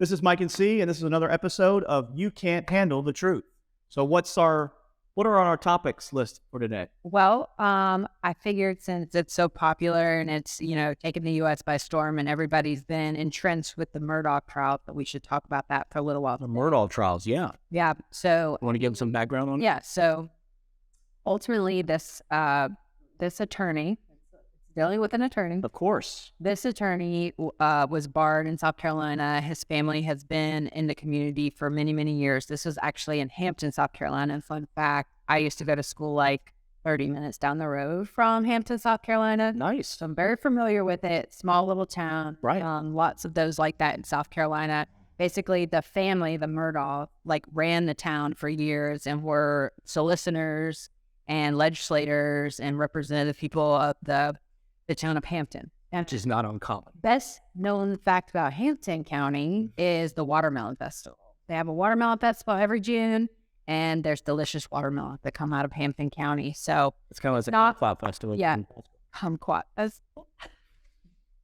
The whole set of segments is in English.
This is Mike and C, and this is another episode of You Can't Handle the Truth. So what are on our topics list for today? Well, I figured since it's so popular and it's, taken the U.S. by storm and everybody's been entrenched with the Murdaugh trial, that we should talk about that for a little while. The Murdaugh trials, yeah. Yeah. So, You want to give some background on it? yeah. So ultimately this attorney, dealing with an attorney. Of course. This attorney was barred in South Carolina. His family has been in the community for many, many years. This was actually in Hampton, South Carolina. And fun fact, I used to go to school like 30 minutes down the road from Hampton, South Carolina. Nice. So I'm very familiar with it. Small little town. Right. Lots of those like that in South Carolina. Basically, the family, the Murdaugh, ran the town for years and were solicitors and legislators and representative people of the town of Hampton. Which is not uncommon. Best known fact about Hampton County is the watermelon festival. They have a watermelon festival every June, and there's delicious watermelon that come out of Hampton County. So It's kind of like not- a cloud festival. yeah. Kumquat.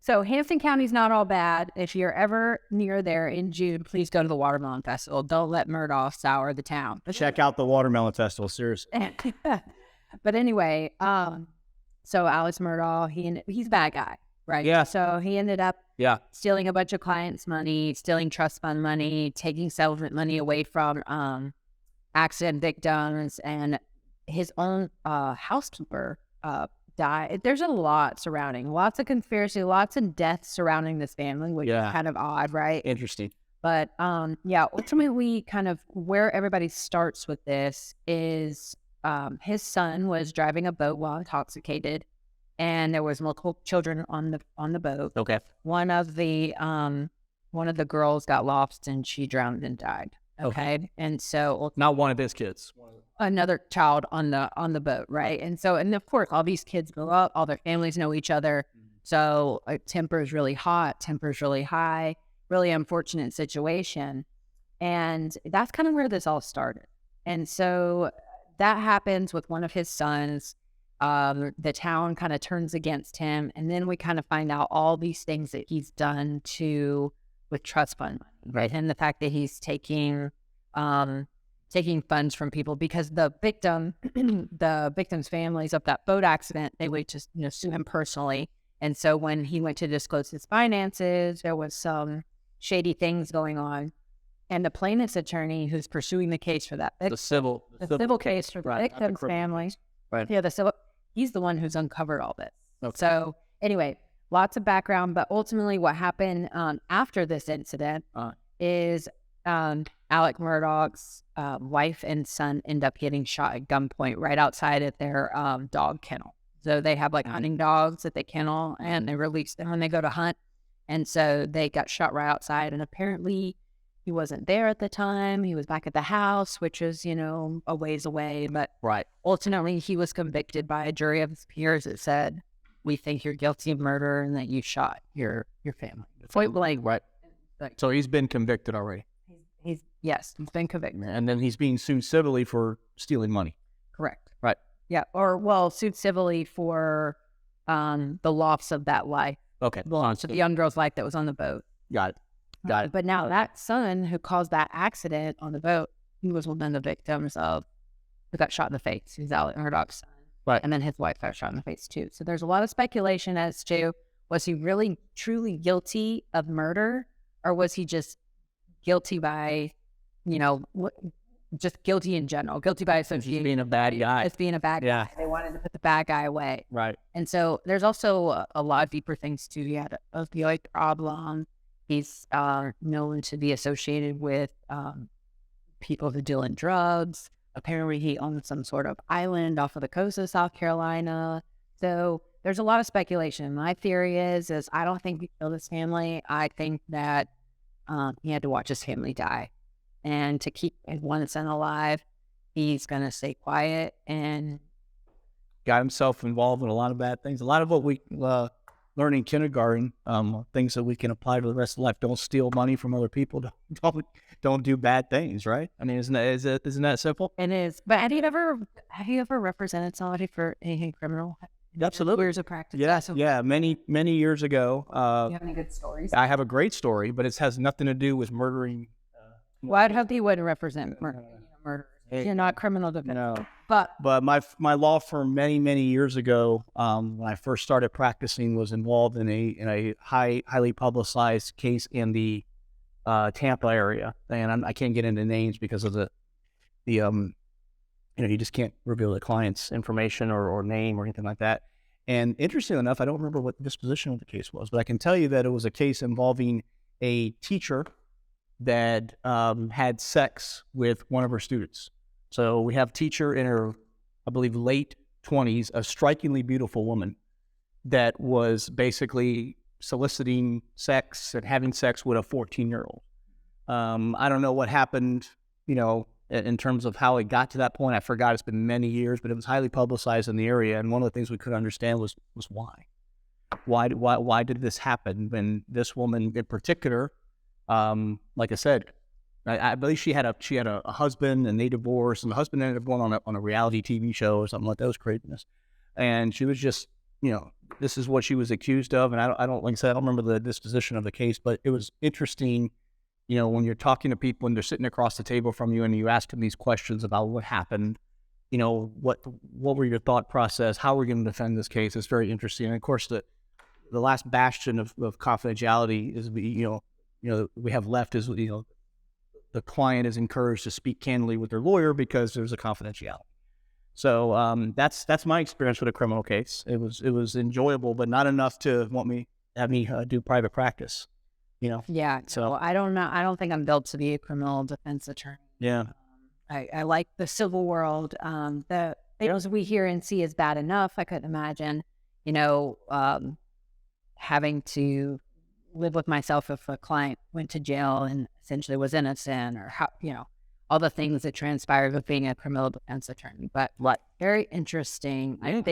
So Hampton County's not all bad. If you're ever near there in June, please go to the watermelon festival. Don't let Murdaugh sour the town. Check out the watermelon festival, seriously. But anyway, so Alex Murdaugh, he's a bad guy, right? Yeah. So he ended up Yeah. stealing a bunch of clients' money, stealing trust fund money, taking settlement money away from accident victims, and his own housekeeper died. There's a lot surrounding, lots of conspiracy, lots of deaths surrounding this family, which Yeah. is kind of odd, right? Interesting. But ultimately, kind of where everybody starts with this is his son was driving a boat while intoxicated, and there was multiple children on the boat. Okay. One of the girls got lost and she drowned and died. Okay. And so Not one of his kids. another child on the boat, right? And of course all these kids grow up, all their families know each other. So temper is really hot, temper is really high, really unfortunate situation. And that's kind of where this all started. And so that happens with one of his sons. The town kind of turns against him. And then we kind of find out all these things that he's done with trust fund money, right? And the fact that he's taking funds from people because the victim's families of that boat accident, they would just, sue him personally. And so when he went to disclose his finances, there was some shady things going on. And the plaintiff's attorney who's pursuing the case for that The civil case for the right, not the victim's criminal. family. Right. Yeah, he's the one who's uncovered all this. Okay. So anyway, lots of background, but ultimately what happened after this incident is Alec Murdaugh's wife and son end up getting shot at gunpoint right outside of their dog kennel. So they have hunting dogs at the kennel, and they release them when they go to hunt. And so they got shot right outside, and apparently he wasn't there at the time. He was back at the house, which is, a ways away. But Right. ultimately, he was convicted by a jury of his peers that said, "We think you're guilty of murder and that you shot your family." Point blank. Right. So he's been convicted already. He's been convicted. And then he's being sued civilly for stealing money. Correct. Right. Yeah. Or sued civilly for the loss of that life, Okay. the loss of the young girl's life that was on the boat. Got it. Got it. But now that son who caused that accident on the boat, he was one of the victims who got shot in the face. He's Alec Murdaugh's son. Right. And then his wife got shot in the face too. So there's a lot of speculation as to, was he really truly guilty of murder, or was he just guilty by, just guilty in general, guilty by association, Being a bad guy. as being a bad Yeah. guy. They wanted to put the bad guy away. Right. And so there's also a lot of deeper things too. He had an opioid problem. He's known to be associated with people who deal in drugs. Apparently he owned some sort of island off of the coast of South Carolina. So there's a lot of speculation. My theory is I don't think he killed his family. I think that he had to watch his family die. And to keep his one son alive, he's going to stay quiet and Got himself involved in a lot of bad things. A lot of what we learn in kindergarten, things that we can apply to the rest of life. Don't steal money from other people. Don't do bad things, right? I mean, isn't that simple? it is. But have you ever represented somebody for anything criminal? Absolutely. Years of practice. Yeah, So yeah. Many years ago, you have any good stories? I have a great story, but it has nothing to do with murdering. Well, I'd hope you wouldn't represent murderers. You're not criminal defense. No. But my law firm many years ago, when I first started practicing, was involved in a highly publicized case in the Tampa area, and I can't get into names because of the you just can't reveal the client's information or name or anything like that. And interestingly enough, I don't remember what the disposition of the case was, but I can tell you that it was a case involving a teacher that had sex with one of her students. So we have a teacher in her, I believe, late 20s, a strikingly beautiful woman that was basically soliciting sex and having sex with a 14-year-old. I don't know what happened, in terms of how it got to that point. I forgot. It's been many years, but it was highly publicized in the area. And one of the things we couldn't understand was why. Why did this happen? When this woman in particular, like I said, I believe she had a husband and they divorced, and the husband ended up going on a reality TV show or something like that. That was craziness. And she was just, this is what she was accused of. And I don't like I said, I don't remember the disposition of the case, but it was interesting. When you're talking to people and they're sitting across the table from you and you ask them these questions about what happened, what were your thought process? How are we going to defend this case? It's very interesting. And of course, the last bastion of confidentiality is, we have left is, the client is encouraged to speak candidly with their lawyer because there's a confidentiality. So that's my experience with a criminal case. It was enjoyable, but not enough to have me do private practice. Yeah. So I don't know. I don't think I'm built to be a criminal defense attorney. Yeah. I like the civil world. The things we hear and see is bad enough. I couldn't imagine, having to live with myself if a client went to jail and essentially was innocent, or how, all the things that transpired with being a criminal defense attorney. But very interesting. Yeah.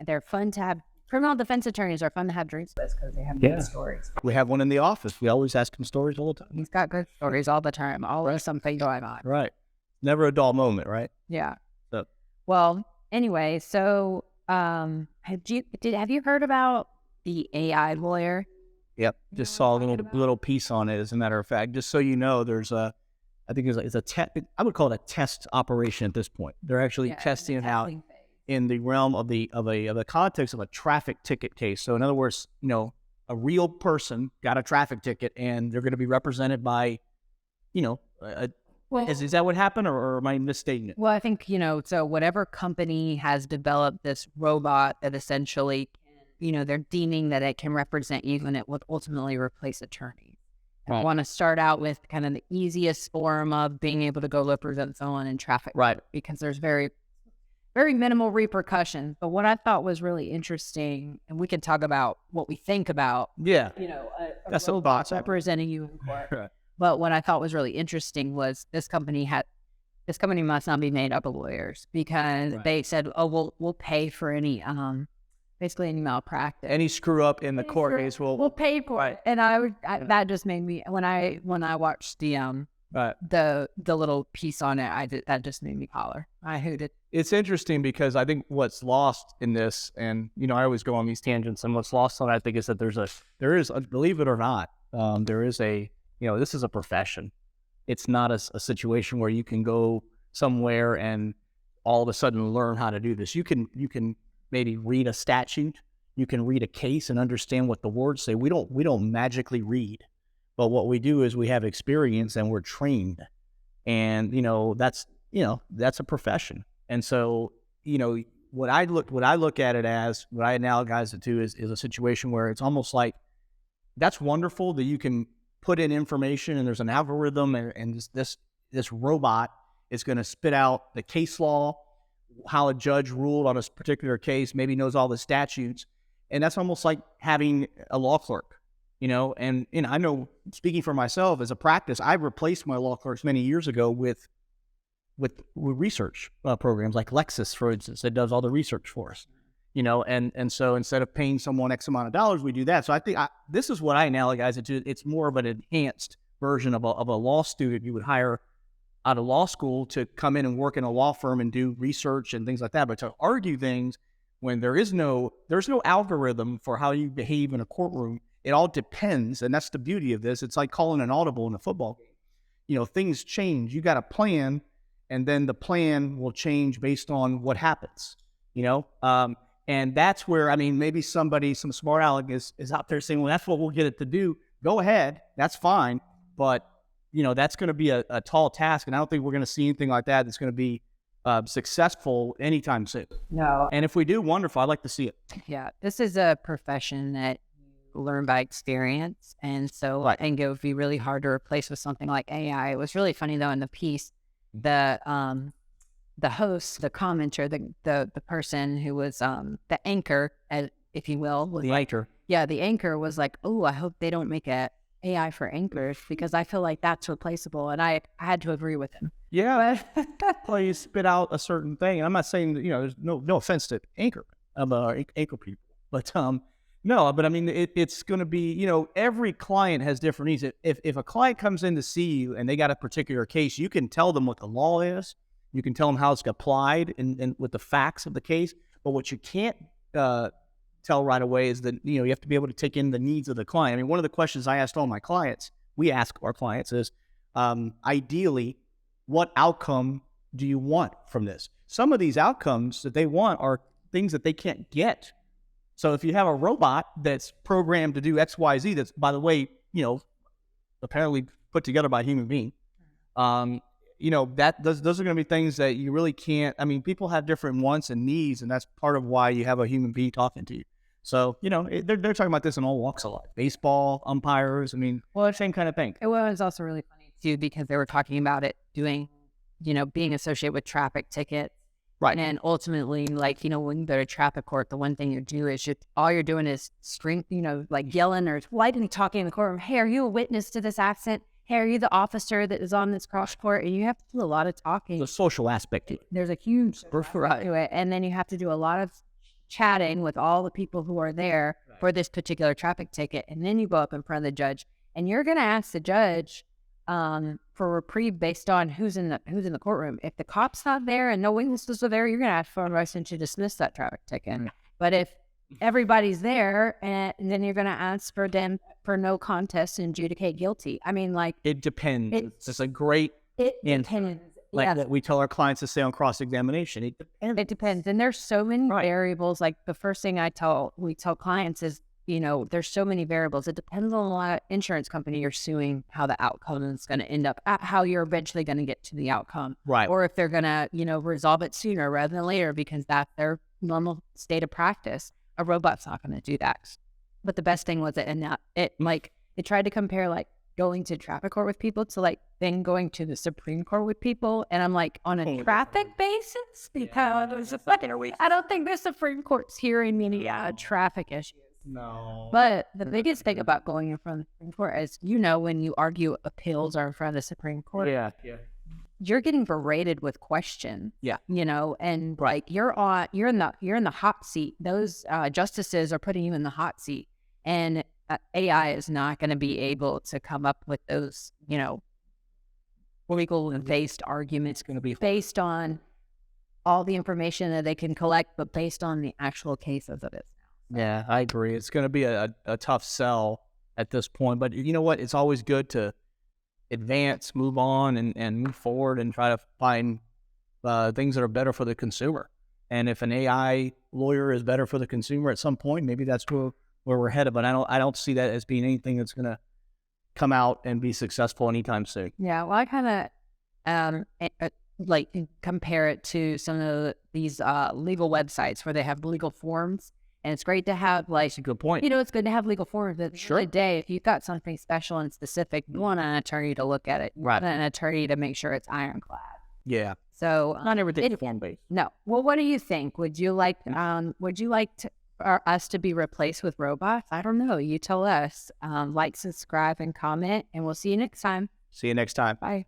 They're fun to have. Criminal defense attorneys are fun to have drinks with because they have good stories. We have one in the office. We always ask him stories all the time. He's got good stories all the time. Always something going on. Right. Never a dull moment, right? Yeah. So. Well, anyway, so have you heard about the AI lawyer? Yep. Just saw a little piece on it, as a matter of fact. Just so you know, there's I think it's I would call it a test operation at this point. They're actually testing it out in the realm of the context of a traffic ticket case. So in other words, a real person got a traffic ticket and they're going to be represented by, is that what happened, or am I misstating it? Well, I think, so whatever company has developed this robot that essentially, they're deeming that it can represent you and it would ultimately replace attorneys. I want to start out with kind of the easiest form of being able to go represent someone in traffic. Right. Because there's very minimal repercussions. But what I thought was really interesting, and we can talk about what we think about, that's a robot representing you in court. Right. But what I thought was really interesting was this company must not be made up of lawyers, because they said, oh, we'll pay for any basically any malpractice, any screw up in the court case, we'll pay for it. And that just made me, when I watched the little piece on it, that just made me holler. I hooted. It's interesting because I think what's lost in this, and I always go on these tangents, and what's lost on it, I think, is that there is, believe it or not, there is this is a profession. It's not a situation where you can go somewhere and all of a sudden learn how to do this. You can maybe read a statute, you can read a case and understand what the words say. We don't magically read, but what we do is we have experience and we're trained, and that's a profession. And so what I look at it as, what I analogize it to is a situation where it's almost like, that's wonderful that you can put in information and there's an algorithm and this robot is going to spit out the case law, how a judge ruled on a particular case, maybe knows all the statutes. And that's almost like having a law clerk, and I know, speaking for myself as a practice, I replaced my law clerks many years ago with research programs like Lexis, for instance, that does all the research for us, and so instead of paying someone X amount of dollars, we do that. So I think this is what I analogize it to. It's more of an enhanced version of a law student you would hire out of law school to come in and work in a law firm and do research and things like that. But to argue things, when there's no algorithm for how you behave in a courtroom. It all depends, and that's the beauty of this. It's like calling an audible in a football game. You know, things change. You got a plan, and then the plan will change based on what happens. You know, and that's where, I mean, maybe somebody, some smart aleck is out there saying, well, that's what we'll get it to do. Go ahead, that's fine, but you know, that's going to be a tall task, and I don't think we're going to see anything like that that's going to be successful anytime soon. No. And if we do, wonderful. I'd like to see it. Yeah, this is a profession that you learn by experience, and so I think it would be really hard to replace with something like AI. It was really funny though in the piece, the host, the commenter, the person who was the anchor, if you will, was the anchor. Yeah, the anchor was like, "Oh, I hope they don't make a AI for anchors because I feel like that's replaceable," and I had to agree with him. Yeah, well, you spit out a certain thing. And I'm not saying that, you know, there's no offense to anchor people, but no, but I mean, it's going to be, you know, every client has different needs. If a client comes in to see you and they got a particular case, you can tell them what the law is. You can tell them how it's applied and with the facts of the case. But what you can't tell right away is that, you know, you have to be able to take in the needs of the client. I mean, one of the questions I asked all my clients, we ask our clients is, ideally, what outcome do you want from this? Some of these outcomes that they want are things that they can't get. So if you have a robot that's programmed to do X, Y, Z, that's, by the way, you know, apparently put together by a human being, you know, those are going to be things that you really can't. I mean, people have different wants and needs, and that's part of why you have a human being talking to you. So, you know, they're talking about this in all walks of life. Baseball, umpires, I mean, well, same kind of thing. It was also really funny, too, because they were talking about it doing, you know, being associated with traffic tickets. Right. And ultimately, like, you know, when you go to traffic court, the one thing you do is all you're doing is scream, you know, like yelling or lightly talking in the courtroom. Hey, are you a witness to this accident? Hey, are you the officer that is on this cross court? And you have to do a lot of talking. The social aspect to it. There's a huge aspect to it. And then you have to do a lot of chatting with all the people who are there for this particular traffic ticket. And then you go up in front of the judge and you're going to ask the judge for reprieve based on who's in the courtroom. If the cop's not there and no witnesses are there, you're going to ask for a motion to dismiss that traffic ticket. But if everybody's there, and then you're going to ask for them for no contest and adjudicate guilty. I mean, like, it depends. It's a great depends. Like that we tell our clients to say on cross-examination. It depends. And there's so many variables. Like the first thing we tell clients is, you know, there's so many variables. It depends on what insurance company you're suing, how the outcome is going to end up, how you're eventually going to get to the outcome. Right. Or if they're going to, you know, resolve it sooner rather than later because that's their normal state of practice. A robot's not going to do that. But the best thing was it tried to compare like going to traffic court with people to like then going to the Supreme Court with people. And I'm like, on a traffic basis, because I don't think the Supreme Court's hearing any traffic issues. No. But the biggest thing about going in front of the Supreme Court is, you know, when you argue appeals are in front of the Supreme Court, you're getting berated with questions. Yeah. You know, and like you're in the hot seat. Those justices are putting you in the hot seat, and AI is not going to be able to come up with those, you know, legal-based arguments. It's going to be based on all the information that they can collect, but based on the actual cases of it. Yeah, I agree. It's going to be a tough sell at this point. But you know what? It's always good to advance, move on, and move forward and try to find things that are better for the consumer. And if an AI lawyer is better for the consumer at some point, maybe that's where we're headed. But I don't see that as being anything that's going to come out and be successful anytime soon. Yeah, well, I kind of like compare it to some of these legal websites where they have legal forms. And it's great to have, like, that's a good point. You know, it's good to have legal forms. At the end of the day, if you've got something special and specific, you want an attorney to look at it. You want an attorney to make sure it's ironclad. Yeah. So not everything form based. No. Well, what do you think? Would you like for us to be replaced with robots? I don't know. You tell us. Like, subscribe, and comment, and we'll see you next time. See you next time. Bye.